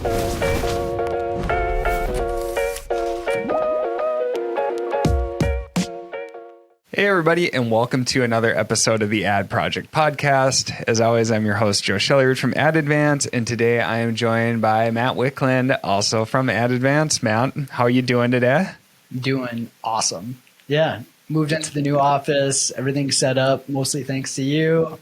Hey, everybody, and welcome to another episode of the Ad Project Podcast. As always, I'm your host, Joe Schillerud from Ad Advance, and today I am joined by Matt Wickland, also from Ad Advance. Matt, how are you doing today? Doing awesome. Yeah, moved into the new office. Everything's set up, mostly thanks to you.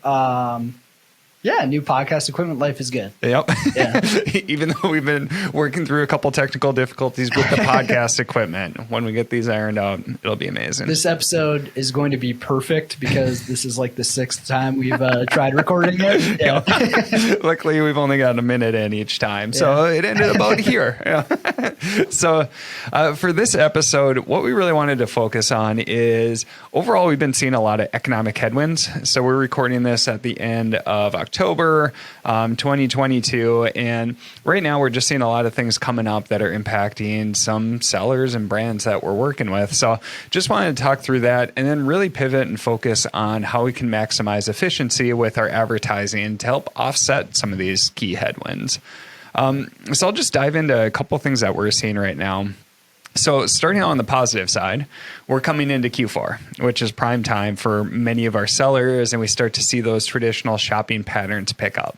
New podcast equipment. Life is good. Yep. Yeah. Even though we've been working through a couple technical difficulties with the podcast equipment, when we get these ironed out, it'll be amazing. This episode is going to be perfect because this is like the sixth time we've tried recording it. Yeah. Luckily, we've only got a minute in each time, so it ended about here. Yeah. So for this episode, what we really wanted to focus on is overall, we've been seeing a lot of economic headwinds. So we're recording this at the end of October 2022. And right now we're just seeing a lot of things coming up that are impacting some sellers and brands that we're working with. So just wanted to talk through that and then really pivot and focus on how we can maximize efficiency with our advertising to help offset some of these key headwinds. So I'll just dive into a couple things that we're seeing right now. So starting on the positive side, we're coming into Q4, which is prime time for many of our sellers, and we start to see those traditional shopping patterns pick up.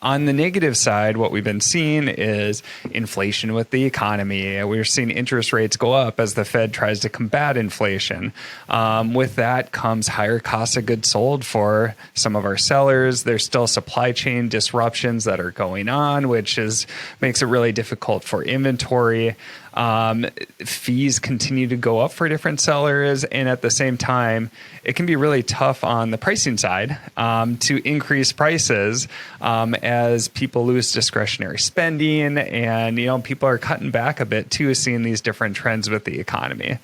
On the negative side, what we've been seeing is inflation with the economy. We're seeing interest rates go up as the Fed tries to combat inflation. With that comes higher costs of goods sold for some of our sellers. There's still supply chain disruptions that are going on, which makes it really difficult for inventory. Fees continue to go up for different sellers, and at the same time, it can be really tough on the pricing side to increase prices as people lose discretionary spending, and people are cutting back a bit too, seeing these different trends with the economy.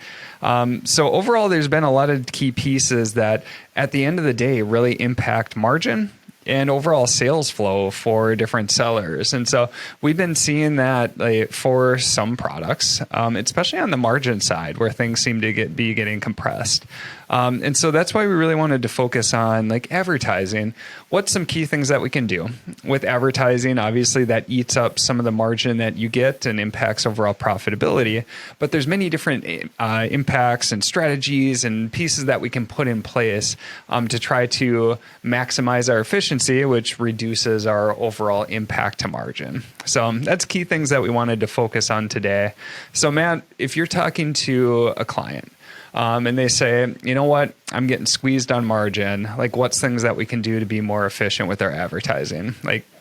So overall, there's been a lot of key pieces that, at the end of the day, really impact margin and overall sales flow for different sellers. And so we've been seeing that for some products, especially on the margin side where things seem to be getting compressed. And so that's why we really wanted to focus on advertising. What's some key things that we can do with advertising? Obviously, that eats up some of the margin that you get and impacts overall profitability. But there's many different impacts and strategies and pieces that we can put in place to try to maximize our efficiency, which reduces our overall impact to margin. So that's key things that we wanted to focus on today. So Matt, if you're talking to a client, and they say, you know what, I'm getting squeezed on margin. What's things that we can do to be more efficient with our advertising?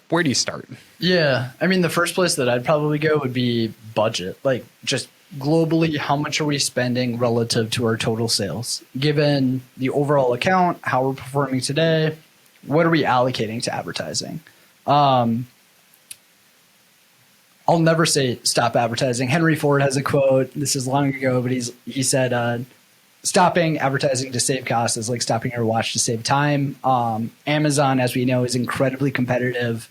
Where do you start? Yeah. I mean, the first place that I'd probably go would be budget. Just globally, how much are we spending relative to our total sales? Given the overall account, how we're performing today, what are we allocating to advertising? I'll never say stop advertising. Henry Ford has a quote. This is long ago, but he said, stopping advertising to save costs is like stopping your watch to save time. Amazon, as we know, is incredibly competitive,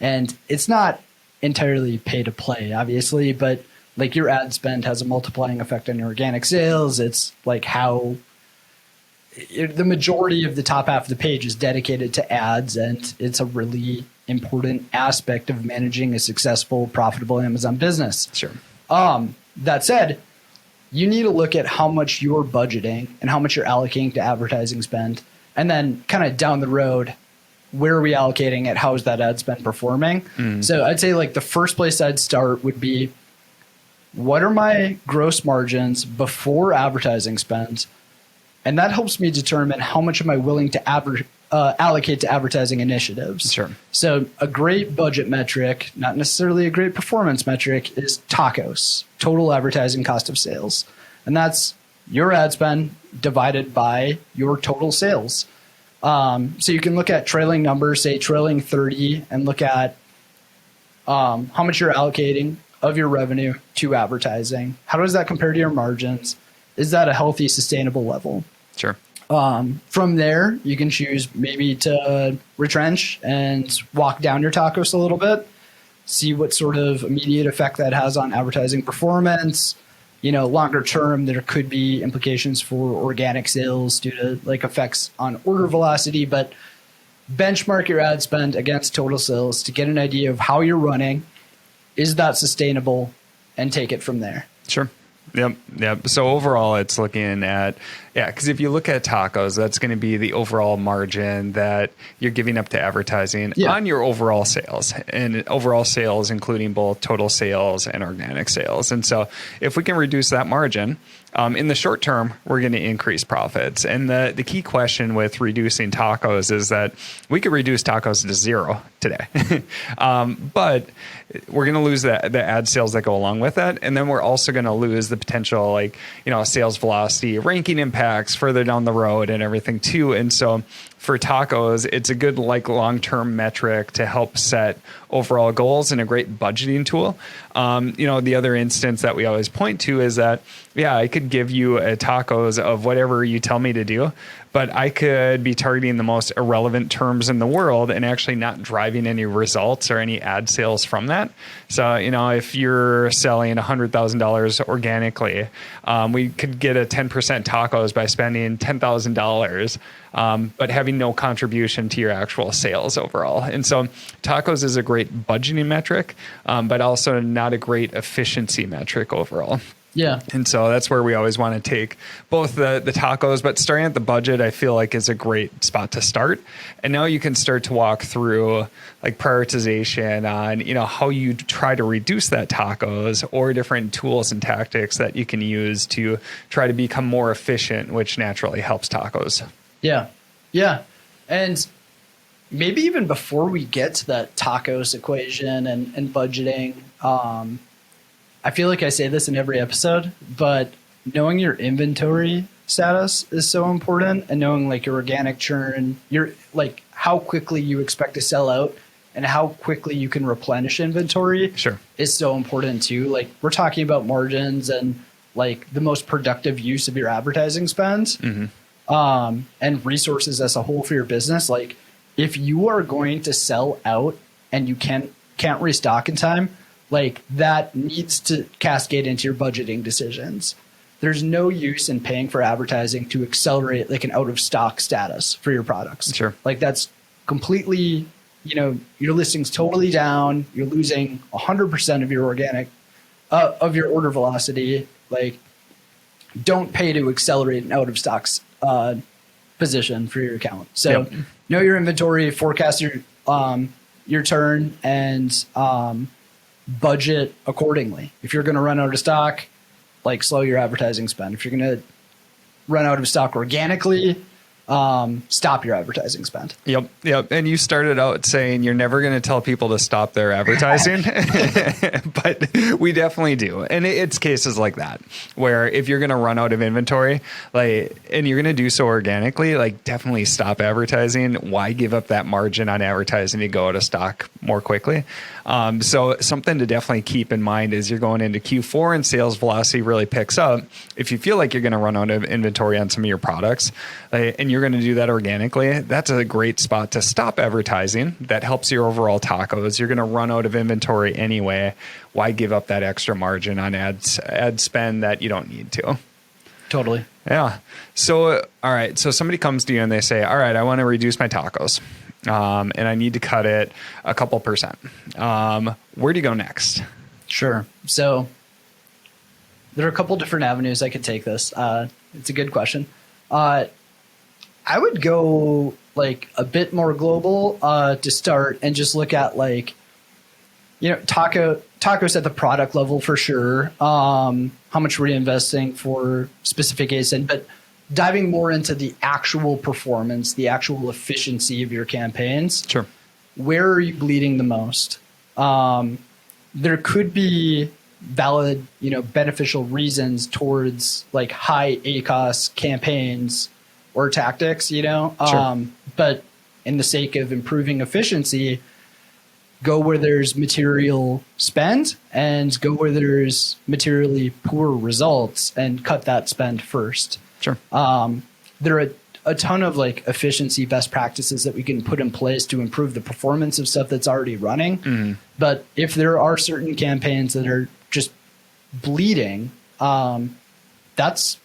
and it's not entirely pay to play, obviously, but your ad spend has a multiplying effect on your organic sales. It's how the majority of the top half of the page is dedicated to ads, and it's a really important aspect of managing a successful, profitable Amazon business. Sure. That said, you need to look at how much you're budgeting and how much you're allocating to advertising spend. And then kind of down the road, where are we allocating it? How is that ad spend performing? So I'd say the first place I'd start would be, what are my gross margins before advertising spend? And that helps me determine how much am I willing to allocate to advertising initiatives. Sure. So a great budget metric, not necessarily a great performance metric, is TACOS, total advertising cost of sales. And that's your ad spend divided by your total sales. So you can look at trailing numbers, say trailing 30, and look at how much you're allocating of your revenue to advertising. How does that compare to your margins? Is that a healthy, sustainable level? Sure. From there, you can choose maybe to retrench and walk down your TACOS a little bit, see what sort of immediate effect that has on advertising performance. Longer term, there could be implications for organic sales due to effects on order velocity. But benchmark your ad spend against total sales to get an idea of how you're running. Is that sustainable? And take it from there. Sure. Yep. So overall, it's looking at, because if you look at tacos, that's going to be the overall margin that you're giving up to advertising on your overall sales, and overall sales, including both total sales and organic sales. And so if we can reduce that margin, in the short term, we're going to increase profits. And the key question with reducing tacos is that we could reduce tacos to zero today, but we're going to lose the ad sales that go along with that. And then we're also going to lose the potential, sales velocity, ranking impacts further down the road and everything too. And so for tacos, it's a good long-term metric to help set overall goals and a great budgeting tool. The other instance that we always point to is that, I could give you a tacos of whatever you tell me to do, but I could be targeting the most irrelevant terms in the world and actually not driving any results or any ad sales from that. So, if you're selling $100,000 organically, we could get a 10% tacos by spending $10,000, but having no contribution to your actual sales overall. And so tacos is a great budgeting metric, but also not a great efficiency metric overall. Yeah. And so that's where we always want to take both the tacos, but starting at the budget, I feel like is a great spot to start. And now you can start to walk through prioritization on, how you try to reduce that tacos, or different tools and tactics that you can use to try to become more efficient, which naturally helps tacos. Yeah. Yeah. And maybe even before we get to that tacos equation and budgeting, I feel like I say this in every episode, but knowing your inventory status is so important, and knowing your organic churn, your how quickly you expect to sell out and how quickly you can replenish inventory is so important too. We're talking about margins and the most productive use of your advertising spend, and resources as a whole for your business. If you are going to sell out and you can't restock in time, that needs to cascade into your budgeting decisions. There's no use in paying for advertising to accelerate an out of stock status for your products. Sure. That's completely, your listing's totally down. You're losing 100% of your organic, of your order velocity. Don't pay to accelerate an out of stocks position for your account. So know your inventory, forecast your turn, and budget accordingly. If you're going to run out of stock, slow your advertising spend. If you're going to run out of stock organically, stop your advertising spend. Yep. And you started out saying you're never going to tell people to stop their advertising, but we definitely do. And it's cases like that where if you're going to run out of inventory, and you're going to do so organically, definitely stop advertising. Why give up that margin on advertising to go out of stock more quickly? So something to definitely keep in mind is you're going into Q4 and sales velocity really picks up. If you feel like you're going to run out of inventory on some of your products, and you're going to do that organically, that's a great spot to stop advertising. That helps your overall tacos. You're going to run out of inventory anyway. Why give up that extra margin on ad spend that you don't need to? Totally. Yeah. So, all right. So somebody comes to you and they say, all right, I want to reduce my tacos. And I need to cut it a couple percent. Where do you go next? Sure. So there are a couple different avenues I could take this. It's a good question. I would go a bit more global to start and just look at tacos at the product level for sure. How much we're investing for specific ASIN, but diving more into the actual performance, the actual efficiency of your campaigns. Sure. Where are you bleeding the most? There could be valid, beneficial reasons towards high ACOS campaigns or tactics, Sure. But in the sake of improving efficiency, go where there's material spend and go where there's materially poor results and cut that spend first. Sure. There are a ton of efficiency best practices that we can put in place to improve the performance of stuff that's already running. Mm-hmm. But if there are certain campaigns that are just bleeding, that's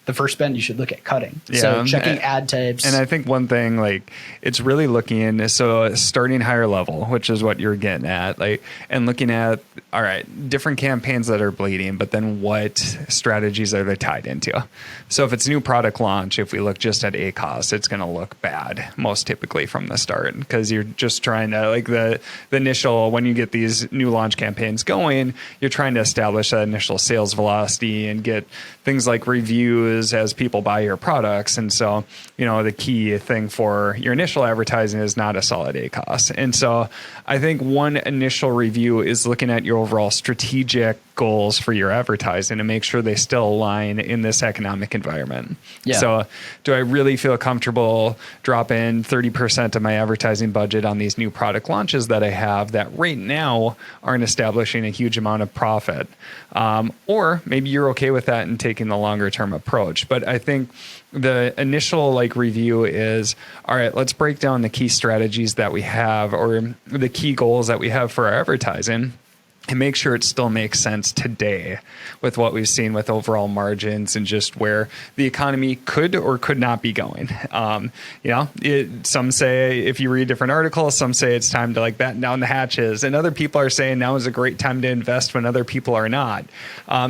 the first spend, you should look at cutting. Yeah, So checking ad types. And I think one thing, like, it's really looking, so starting higher level, which is what you're getting at, like, and looking at, all right, different campaigns that are bleeding, but then what strategies are they tied into? So if it's new product launch, if we look just at ACOS, it's going to look bad most typically from the start, because you're just trying to, like, the initial, when you get these new launch campaigns going, you're trying to establish that initial sales velocity and get things like reviews as people buy your products. And so, the key thing for your initial advertising is not a solid ACOS. And so I think one initial review is looking at your overall strategic goals for your advertising to make sure they still align in this economic environment. Yeah. So do I really feel comfortable dropping 30% of my advertising budget on these new product launches that I have that right now aren't establishing a huge amount of profit? Or maybe you're okay with that and taking the longer term approach. But I think the initial review is, all right, let's break down the key strategies that we have or the key goals that we have for our advertising, and make sure it still makes sense today with what we've seen with overall margins and just where the economy could or could not be going. Some say, if you read different articles, some say it's time to batten down the hatches, and other people are saying now is a great time to invest when other people are not.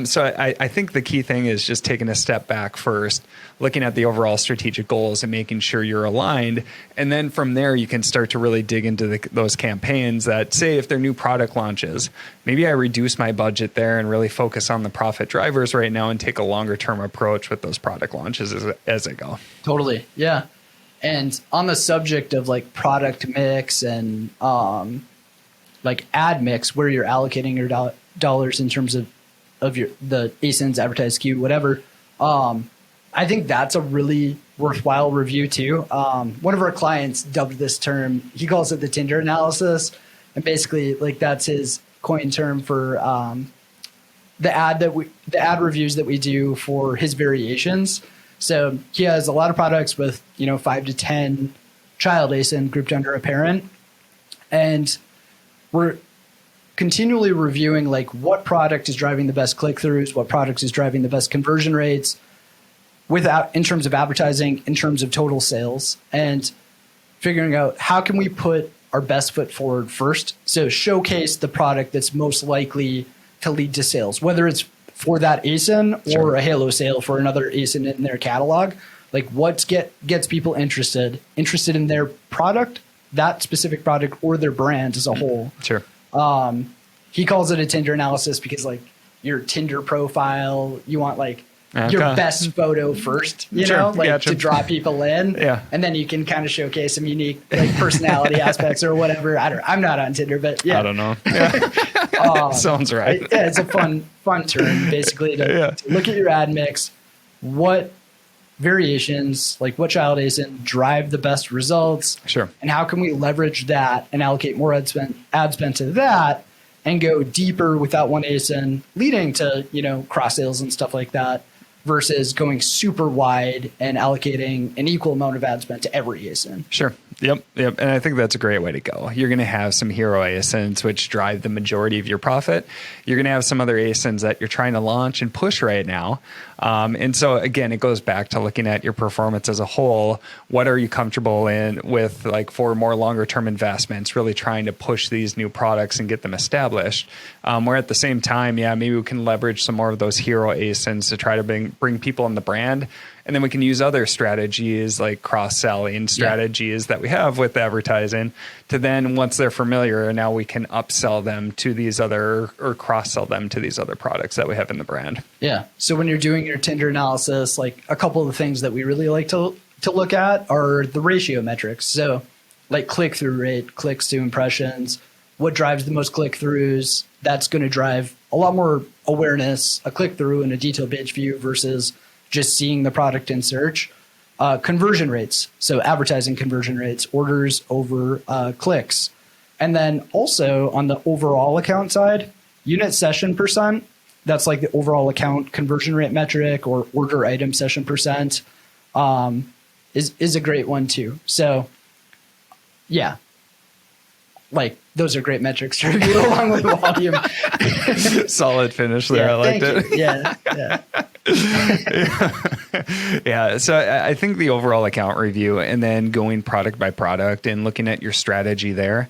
So I think the key thing is just taking a step back first, looking at the overall strategic goals and making sure you're aligned. And then from there, you can start to really dig into those campaigns that, say, if they're new product launches, maybe I reduce my budget there and really focus on the profit drivers right now and take a longer term approach with those product launches as I go. Totally. Yeah. And on the subject of product mix and ad mix, where you're allocating your dollars in terms of the ASINs, advertised SKU, whatever, I think that's a really worthwhile review too. One of our clients dubbed this term, he calls it the Tinder analysis. And basically that's his coin term for the ad reviews that we do for his variations. So he has a lot of products with 5 to 10 child ASIN grouped under a parent, and we're continually reviewing what product is driving the best click-throughs, what product is driving the best conversion rates, in terms of advertising, in terms of total sales, and figuring out how can we put our best foot forward first. So showcase the product that's most likely to lead to sales, whether it's for that ASIN or a halo sale for another ASIN in their catalog. What gets people interested in their product, that specific product, or their brand as a whole. Sure. He calls it a Tinder analysis because your Tinder profile, you want your best photo first, to draw people in. Yeah. And then you can kind of showcase some unique personality aspects or whatever. I'm not on Tinder, but yeah. I don't know. Yeah. Sounds right. It's a fun term basically to look at your ad mix, what variations, what child ASIN drive the best results. Sure. And how can we leverage that and allocate more ad spend to that and go deeper without one ASIN, leading to, cross sales and stuff like that, versus going super wide and allocating an equal amount of ad spend to every ASIN. Sure. Yep. And I think that's a great way to go. You're going to have some hero ASINs which drive the majority of your profit. You're going to have some other ASINs that you're trying to launch and push right now. And so again, it goes back to looking at your performance as a whole. What are you comfortable in with for more longer term investments, really trying to push these new products and get them established. Where at the same time, maybe we can leverage some more of those hero ASINs to try to bring people in the brand. And then we can use other strategies like cross-selling strategies that we have with advertising to then, once they're familiar, now we can upsell them to these other or cross-sell them to these other products that we have in the brand. Yeah. So when you're doing your Tinder analysis, a couple of the things that we really like to look at are the ratio metrics. So click-through rate, clicks to impressions, what drives the most click-throughs. That's going to drive a lot more awareness, a click-through and a detailed page view versus just seeing the product in search. Conversion rates, so advertising conversion rates, orders over clicks. And then also on the overall account side, unit session percent, that's the overall account conversion rate metric, or order item session percent, is a great one too. So yeah, those are great metrics to review along with volume. Solid finish there. I liked it. Yeah. Yeah. So I think the overall account review and then going product by product and looking at your strategy there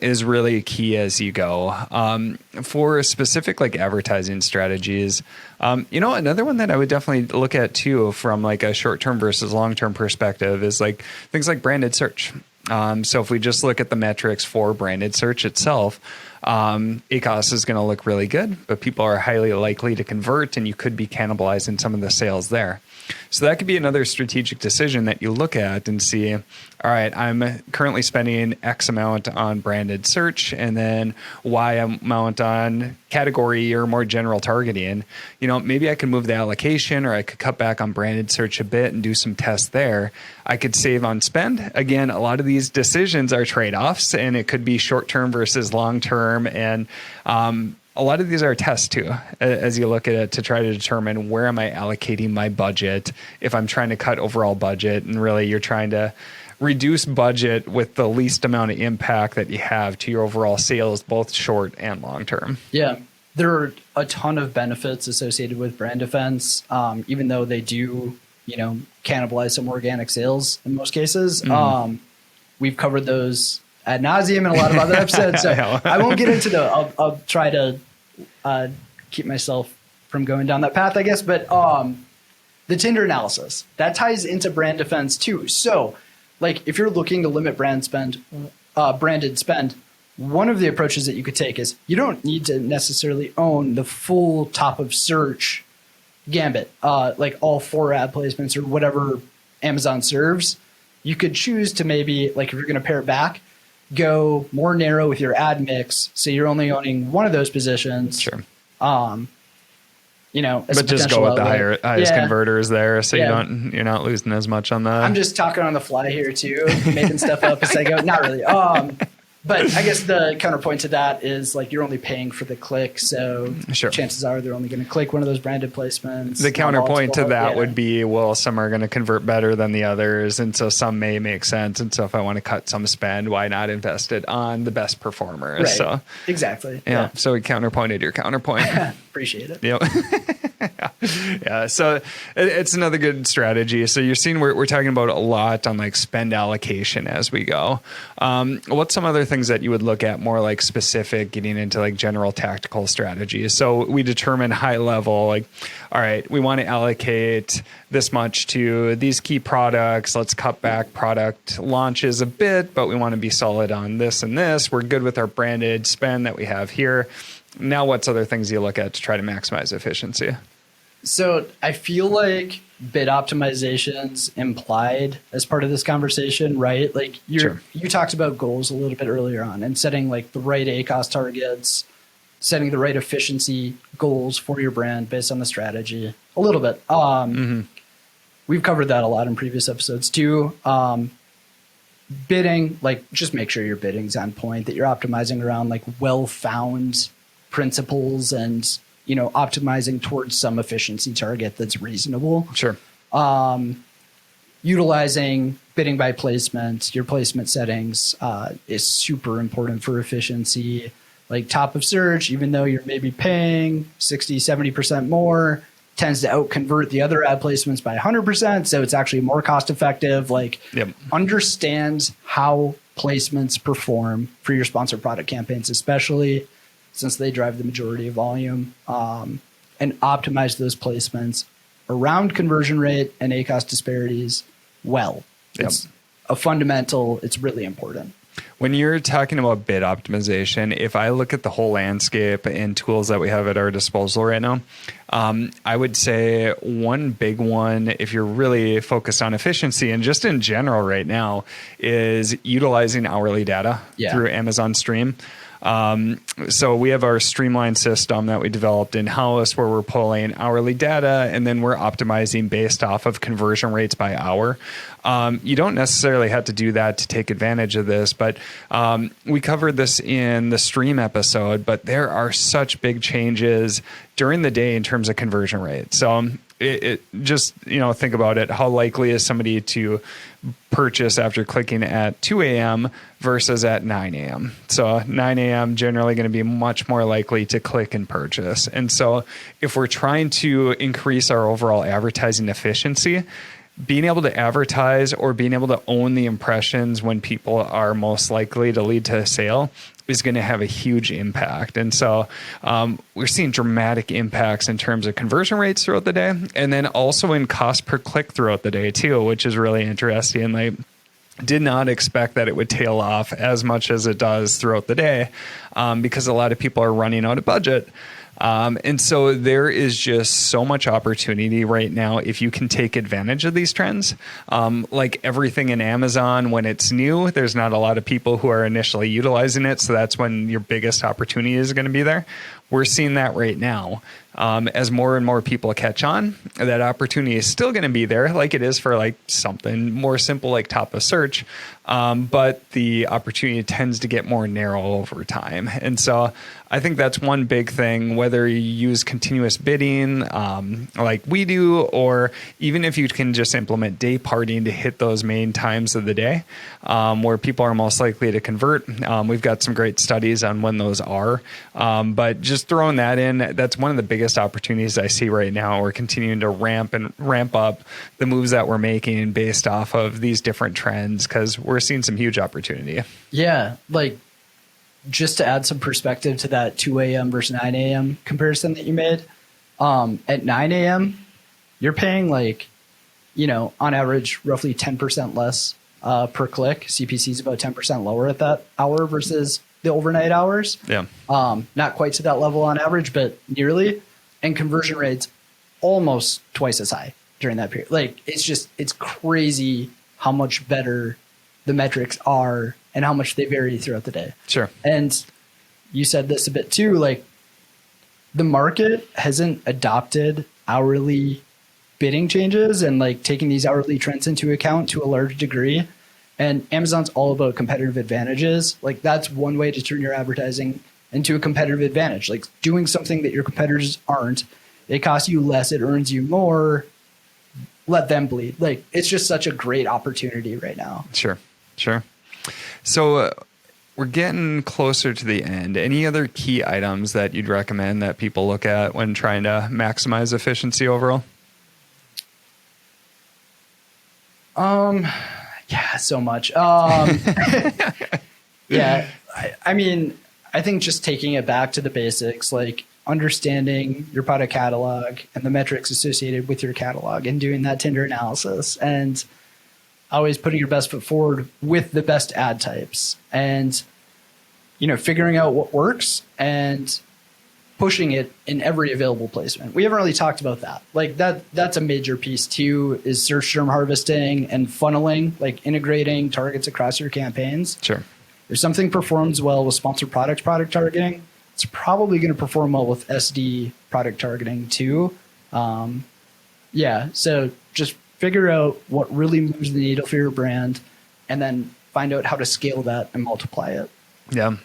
is really key as you go. For specific like advertising strategies, another one that I would definitely look at too from like a short-term versus long-term perspective is like things like branded search. So if we just look at the metrics for branded search itself, ACOS is going to look really good, but people are highly likely to convert and you could be cannibalizing some of the sales there. So that could be another strategic decision that you look at and see, all right, I'm currently spending X amount on branded search and then Y amount on category or more general targeting. Maybe I could move the allocation or I could cut back on branded search a bit and do some tests there. I could save on spend. Again, a lot of these decisions are trade-offs and it could be short-term versus long-term. And a lot of these are tests too, as you look at it to try to determine where am I allocating my budget if I'm trying to cut overall budget and really you're trying to reduce budget with the least amount of impact that you have to your overall sales, both short and long term. Yeah, there are a ton of benefits associated with brand defense, even though they do, cannibalize some organic sales in most cases. We've covered those ad nauseum in a lot of other episodes, so I won't get into I'll try to keep myself from going down that path, I guess. But the Tinder analysis, that ties into brand defense too. So like if you're looking to limit branded spend, one of the approaches that you could take is you don't need to necessarily own the full top of search gambit, like all 4 ad placements or whatever Amazon serves. You could choose to maybe, like if you're going to pare it back, go more narrow with your ad mix. So you're only owning one of those positions. Sure. But just go with the highest converters there. So you're not losing as much on the. I'm just talking on the fly here too, making stuff up as I go. Not really. But I guess the counterpoint to that is like you're only paying for the click. So chances are they're only going to click one of those branded placements. The counterpoint to that would be, well, some are going to convert better than the others. And so some may make sense. And so if I want to cut some spend, why not invest it on the best performers? Right. So exactly. Yeah. So we counterpointed your counterpoint. Appreciate it. Yep. Yeah. So it's another good strategy. So you're seeing we're talking about a lot on like spend allocation as we go. What's some other things that you would look at more like specific, getting into like general tactical strategies? So we determine high level, like, all right, we want to allocate this much to these key products. Let's cut back product launches a bit, but we want to be solid on this and this. We're good with our branded spend that we have here. Now, what's other things you look at to try to maximize efficiency? So I feel like bid optimization's implied as part of this conversation, right? Like you talked about goals a little bit earlier on and setting like the right ACOS targets, setting the right efficiency goals for your brand based on the strategy a little bit. We've covered that a lot in previous episodes too. Bidding, like just make sure your bidding's on point, that you're optimizing around like well-found principles and, optimizing towards some efficiency target that's reasonable. Sure. Utilizing bidding by placement, your placement settings is super important for efficiency. Like top of search, even though you're maybe paying 60, 70% more, tends to out convert the other ad placements by 100%. So it's actually more cost effective. Like understand how placements perform for your sponsored product campaigns, especially since they drive the majority of volume, and optimize those placements around conversion rate and ACOS disparities well. It's a fundamental. It's really important. When you're talking about bid optimization, if I look at the whole landscape and tools that we have at our disposal right now, I would say one big one, if you're really focused on efficiency and just in general right now, is utilizing hourly data through Amazon Stream. So we have our streamlined system that we developed in-house where we're pulling hourly data and then we're optimizing based off of conversion rates by hour. You don't necessarily have to do that to take advantage of this, but we covered this in the stream episode, but there are such big changes during the day in terms of conversion rate. So it just, think about it. How likely is somebody to purchase after clicking at 2 a.m. versus at 9 a.m.? So 9 a.m. generally going to be much more likely to click and purchase. And so if we're trying to increase our overall advertising efficiency, being able to advertise or being able to own the impressions when people are most likely to lead to a sale is going to have a huge impact. And so we're seeing dramatic impacts in terms of conversion rates throughout the day, and then also in cost per click throughout the day too, which is really interesting. Like, did not expect that it would tail off as much as it does throughout the day, because a lot of people are running out of budget. And so there is just so much opportunity right now if you can take advantage of these trends. Like everything in Amazon, when it's new, there's not a lot of people who are initially utilizing it. So that's when your biggest opportunity is going to be there. We're seeing that right now. As more and more people catch on, that opportunity is still going to be there, like it is for like something more simple like top of search. But the opportunity tends to get more narrow over time. And so I think that's one big thing, whether you use continuous bidding like we do, or even if you can just implement day parting to hit those main times of the day where people are most likely to convert. We've got some great studies on when those are. But just throwing that in, that's one of the biggest opportunities I see right now. We're continuing to ramp up the moves that we're making based off of these different trends, because we're seeing some huge opportunity. Yeah. Like, just to add some perspective to that 2 a.m. versus 9 a.m. comparison that you made, at 9 a.m., you're paying on average, roughly 10% less per click. CPC is about 10% lower at that hour versus the overnight hours. Yeah. Not quite to that level on average, but nearly. And conversion rates almost twice as high during that period. Like, it's crazy how much better the metrics are and how much they vary throughout the day. Sure. And you said this a bit too, like, the market hasn't adopted hourly bidding changes and like taking these hourly trends into account to a large degree. And Amazon's all about competitive advantages. Like, that's one way to turn your advertising into a competitive advantage. Like, doing something that your competitors aren't. It costs you less, it earns you more. Let them bleed. Like, it's just such a great opportunity right now. Sure. So we're getting closer to the end. Any other key items that you'd recommend that people look at when trying to maximize efficiency overall? Yeah, so much. Yeah, I mean, I think just taking it back to the basics, like understanding your product catalog and the metrics associated with your catalog and doing that tender analysis, and always putting your best foot forward with the best ad types, and figuring out what works and pushing it in every available placement. We haven't really talked about that. Like, that's a major piece too, is search term harvesting and funneling, like integrating targets across your campaigns. Sure. If something performs well with sponsored product targeting, it's probably going to perform well with SD product targeting too. So just figure out what really moves the needle for your brand, and then find out how to scale that and multiply it. Yeah.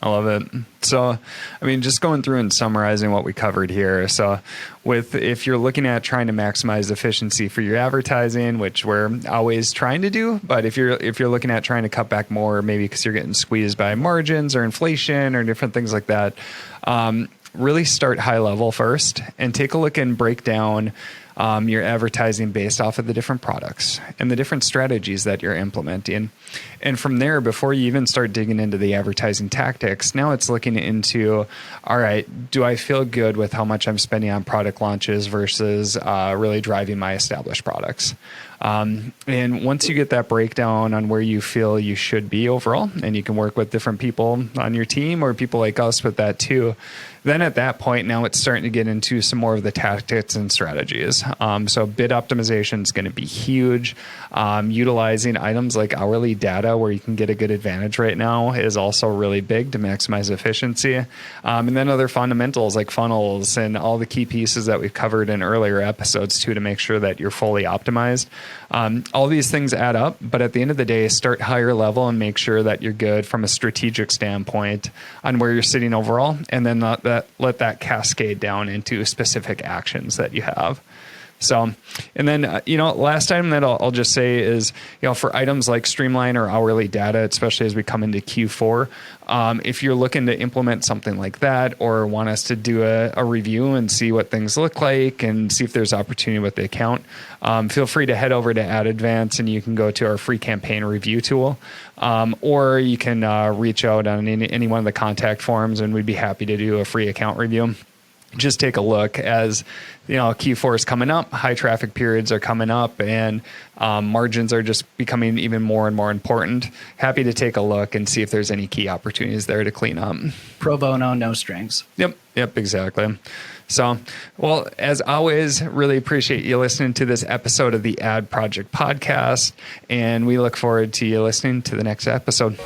I love it. So, I mean, just going through and summarizing what we covered here. So if you're looking at trying to maximize efficiency for your advertising, which we're always trying to do, but if you're looking at trying to cut back more, maybe because you're getting squeezed by margins or inflation or different things like that, really start high level first and take a look and break down your advertising based off of the different products and the different strategies that you're implementing. And from there, before you even start digging into the advertising tactics, now it's looking into, all right, do I feel good with how much I'm spending on product launches versus really driving my established products? And once you get that breakdown on where you feel you should be overall, and you can work with different people on your team or people like us with that too, then at that point, now it's starting to get into some more of the tactics and strategies. So bid optimization is going to be huge. Utilizing items like hourly data where you can get a good advantage right now is also really big to maximize efficiency. And then other fundamentals like funnels and all the key pieces that we've covered in earlier episodes too, to make sure that you're fully optimized. All these things add up, but at the end of the day, start higher level and make sure that you're good from a strategic standpoint on where you're sitting overall, and then let that cascade down into specific actions that you have. So, and then, last item that I'll just say is, for items like Streamline or hourly data, especially as we come into Q4, if you're looking to implement something like that or want us to do a review and see what things look like and see if there's opportunity with the account, feel free to head over to Ad Advance and you can go to our free campaign review tool, or you can reach out on any one of the contact forms and we'd be happy to do a free account review. Just take a look as Q4 is coming up, high traffic periods are coming up, and margins are just becoming even more and more important. Happy to take a look and see if there's any key opportunities there to clean up. Pro bono, no strings. Yep, exactly. So, well, as always, really appreciate you listening to this episode of the Ad Project Podcast, and we look forward to you listening to the next episode.